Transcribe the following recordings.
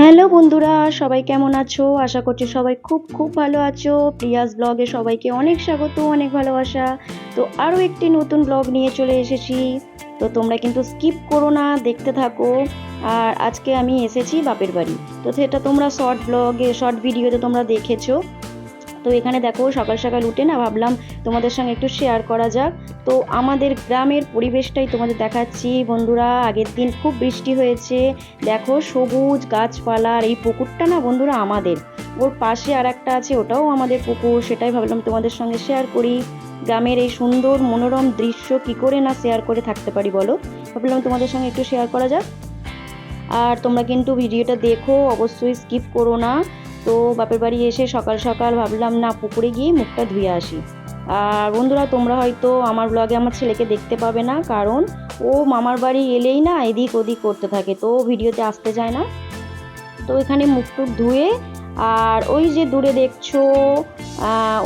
Hello বন্ধুরা, সবাই কেমন আছো? আশা করছি সবাই খুব খুব ভালো আছো। প্রিয়াস ব্লগে সবাইকে অনেক স্বাগত, অনেক ভালোবাসা। তো আরও একটি নতুন ব্লগ নিয়ে চলে এসেছি। তো তোমরা কিন্তু স্কিপ করো না, দেখতে থাকো। আর আজকে আমি এসেছি বাপের বাড়ি। তো সেটা তোমরা শর্ট ভিডিওতে তোমরা দেখেছো। তো এখানে দেখো সকাল সকাল উঠে না ভাবলাম তোমাদের সঙ্গে একটু শেয়ার করা যাক। তো আমাদের গ্রামের পরিবেশটাই তোমাদের দেখাচ্ছি বন্ধুরা। আগের দিন খুব বৃষ্টি হয়েছে, দেখো সবুজ গাছপালা। আর এই পুকুরটা না বন্ধুরা আমাদের, ওর পাশে আর একটা আছে, ওটাও আমাদের পুকুর। সেটাই ভাবলাম তোমাদের সঙ্গে শেয়ার করি। গ্রামের এই সুন্দর মনোরম দৃশ্য কি করে না শেয়ার করে থাকতে পারি বলো। ভাবলাম তোমাদের সঙ্গে একটু শেয়ার করা যাক। আর তোমরা কিন্তু ভিডিওটা দেখো, অবশ্যই স্কিপ করো না। তো বাপের বাড়ি এসে সকাল সকাল ভাবলাম না পুকুরে গিয়ে মুখটা ধুয়ে আসি। আর বন্ধুরা তোমরা হয়তো আমার ব্লগে আমার ছেলেকে দেখতে পাবে না, কারণ ও মামার বাড়ি এলেই না এদিক ওদিক করতে থাকে, তো ভিডিওতে আসতে চায় না। তো এখানে মুখ টুক ধুয়ে, আর ওই যে দূরে দেখছো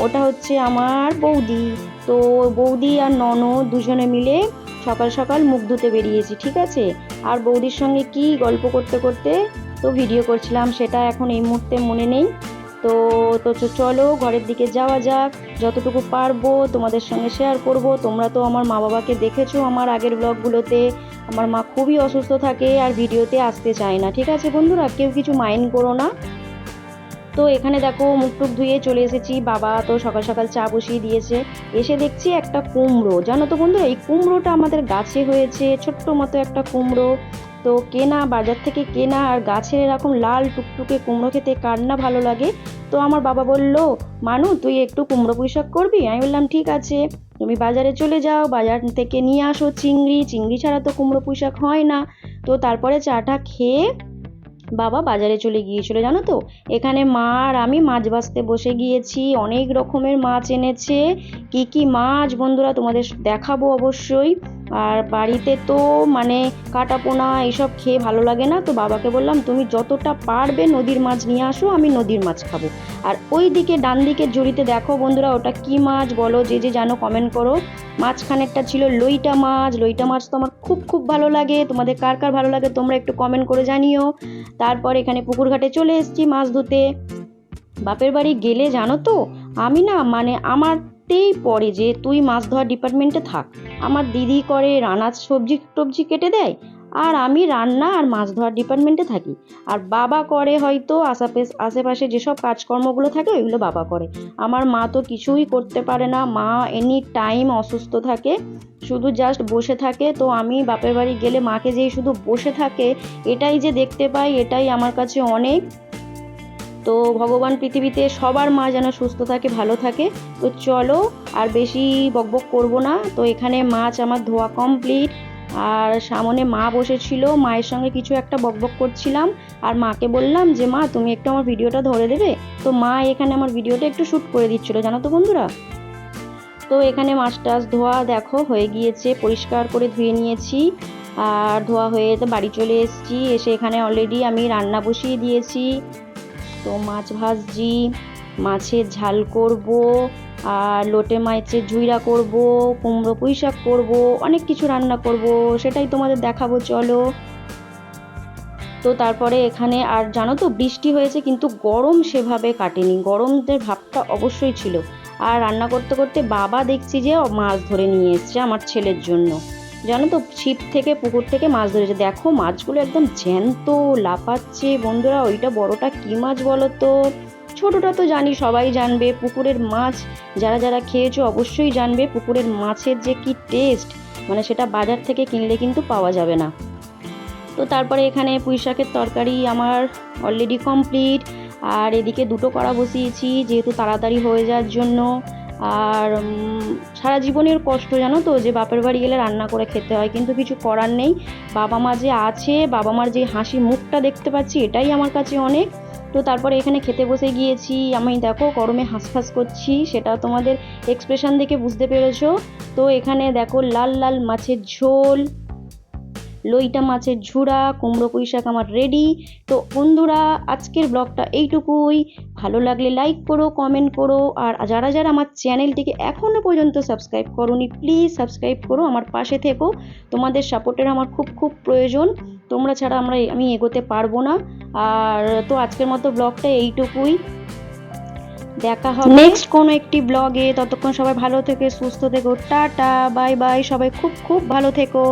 ওটা হচ্ছে আমার বৌদি। তো বৌদি আর ননদ দুজনে মিলে সকাল সকাল মুখ ধুতে বেরিয়েছি, ঠিক আছে। আর বৌদির সঙ্গে কি গল্প করতে করতে তো ভিডিও করছিলাম, সেটা এখন এই মুহূর্তে মনে নেই। তো তো চলো ঘরের দিকে যাওয়া যাক। যতটুকু পারবো তোমাদের সঙ্গে শেয়ার করব। তোমরা তো আমার মা বাবাকে দেখেছো আমার আগের ব্লগগুলোতে। আমার মা খুবই অসুস্থ থাকে আর ভিডিওতে আসতে চায় না, ঠিক আছে বন্ধুরা, কেউ কিছু মাইন্ড করো না। তো এখানে দেখো মুখ টুক ধুয়ে চলে এসেছি, বাবা তো সকাল সকাল চা বসিয়ে দিয়েছে। এসে দেখছি একটা কুমড়ো, জানো তো বন্ধুরা এই কুমড়োটা আমাদের গাছে হয়েছে, ছোট্ট মতো একটা কুমড়ো। তো কেনা, বাজার থেকে কেনা আর গাছের এরকম লাল টুকটুকে কুমড়ো খেতে কার না ভালো লাগে। তো আমার বাবা বলল, মানু তুই একটু কুমড়ো পুঁই শাক করবি? আমি বললাম ঠিক আছে, তুমি বাজারে চলে যাও, বাজার থেকে নিয়ে আসো চিংড়ি। চিংড়ি ছাড়া তো কুমড়ো পুঁই শাক হয় না। তো তারপরে চাটা খেয়ে বাবা বাজারে চলে গিয়েছিল, জানো তো। এখানে মা আর আমি মাছ ভাজতে বসে গিয়েছি, অনেক রকমের মাছ এনেছে। কি কি মাছ বন্ধুরা তোমাদের দেখাবো অবশ্যই। আর বাড়িতে তো মানে কাটা পোনা এইসব খেয়ে ভালো লাগে না, তো বাবাকে বললাম তুমি যতটা পারবে নদীর মাছ নিয়ে আসো, আমি নদীর মাছ খাবো। আর ওই দিকে ডান দিকের ঝুড়িতে দেখো বন্ধুরা, ওটা কি মাছ বলো, যে যে জানো কমেন্ট করো। মাঝখানেরটা ছিল লইটা মাছ। লইটা মাছ তো আমার খুব খুব ভালো লাগে, তোমাদের কার কার ভালো লাগে তোমরা একটু কমেন্ট করে জানিও। তারপর এখানে পুকুর ঘাটে চলে এসেছি মাছ ধুতে। বাপের বাড়ি গেলে জানো তো আমি না মানে আমারতেই পড়ে যে তুই মাছ ধোয়ার ডিপার্টমেন্টে থাক। আমার দিদি করে রান্না, সবজি টবজি কেটে দেয়, আর আমি রান্না আর মাছ ধোয়ার ডিপার্টমেন্টে থাকি। আর বাবা করে হয়তো আশেপাশে যেসব কাজকর্মগুলো থাকে ওইগুলো বাবা করে। আমার মা তো কিছুই করতে পারে না, মা এনি টাইম অসুস্থ থাকে, শুধু জাস্ট বসে থাকে। তো আমি বাপের বাড়ি গেলে মাকে যেই শুধু বসে থাকে এটাই যে দেখতে পাই, এটাই আমার কাছে অনেক। তো ভগবান পৃথিবীতে সবার মা যেন সুস্থ থাকে, ভালো থাকে। তো চলো আর বেশি বকবক করব না। তো এখানে মাছ আমার ধোয়া কমপ্লিট, আর সামনে মা বসেছিল, মায়ের সঙ্গে কিছু একটা বকবক করছিলাম। আর মাকে বললাম যে মা তুমি একটু আমার ভিডিওটা ধরে দেবে। তো মা এখানে আমার ভিডিওটা একটু শ্যুট করে দিচ্ছিল, জানো তো বন্ধুরা। তো এখানে মাছ টাছ ধোয়া দেখো হয়ে গিয়েছে, পরিষ্কার করে ধুয়ে নিয়েছি। আর ধোয়া হয়ে বাড়ি চলে এসেছি। এসে এখানে অলরেডি আমি রান্না বসিয়ে দিয়েছি। তো মাছ ভাজছি, মাছের ঝাল করব, আর লোটে মাছের ঝুইরা করব, কুমড়ো পুঁই শাক করবো, অনেক কিছু রান্না করব, সেটাই তোমাদের দেখাবো চলো। তো তারপরে এখানে আর জানো তো বৃষ্টি হয়েছে কিন্তু গরম সেভাবে কাটেনি, গরমের ভাবটা অবশ্যই ছিল। আর রান্না করতে করতে বাবা দেখছি যে মাছ ধরে নিয়ে এসছে আমার ছেলের জন্য, জানো তো ছিপ থেকে পুকুর থেকে মাছ ধরেছে। দেখো মাছগুলো একদম জ্যান্ত লাফাচ্ছে বন্ধুরা। ওইটা বড়টা কি মাছ বলো তো, ছোটটা তো জানি সবাই জানবে। পুকুরের মাছ যারা যারা খেয়েছো অবশ্যই জানবে পুকুরের মাছের যে কি টেস্ট, মানে সেটা বাজার থেকে কিনলে কিন্তু পাওয়া যাবে না। তো তারপরে এখানে পুঁই শাকের তরকারি আমার অলরেডি কমপ্লিট। আর এদিকে দুটো কড়া বসিয়েছি যেহেতু তাড়াতাড়ি হয়ে যাওয়ার জন্য। আর সারা জীবনের কষ্ট জানো তো, যে বাপের বাড়ি গেলে রান্না করে খেতে হয়, কিন্তু কিছু করার নেই। বাবা মা যে আছে, বাবা মার যে হাসি মুখটা দেখতে পাচ্ছি এটাই আমার কাছে অনেক। তো তারপরে এখানে খেতে বসে গিয়েছি। আমি দেখো গরমে হাঁসফাঁস করছি, সেটা তোমাদের এক্সপ্রেশন দেখে বুঝতে পেরেছো। তো এখানে দেখো লাল লাল মাছের ঝোল, লইটা মাছের ঝুড়া, কুমড়ো পুঁই শাক আমার রেডি। তো বন্ধুরা আজকের ব্লগটা এইটুকুই। ভালো লাগলে লাইক করো, কমেন্ট করো, আর যারা যারা আমার চ্যানেলটিকে এখনও পর্যন্ত সাবস্ক্রাইব করোনি প্লিজ সাবস্ক্রাইব করো, আমার পাশে থেকো। তোমাদের সাপোর্টের আমার খুব খুব প্রয়োজন। তোমরা ছাড়া আমি এগোতে পারবো না। আর তো আজকের মতো ব্লগটা এইটুকুই, দেখা হবে নেক্সট কোনো একটি ব্লগে। ততক্ষণ সবাই ভালো থেকো, সুস্থ থেকো, টাটা বাই বাই, সবাই খুব খুব ভালো থেকো।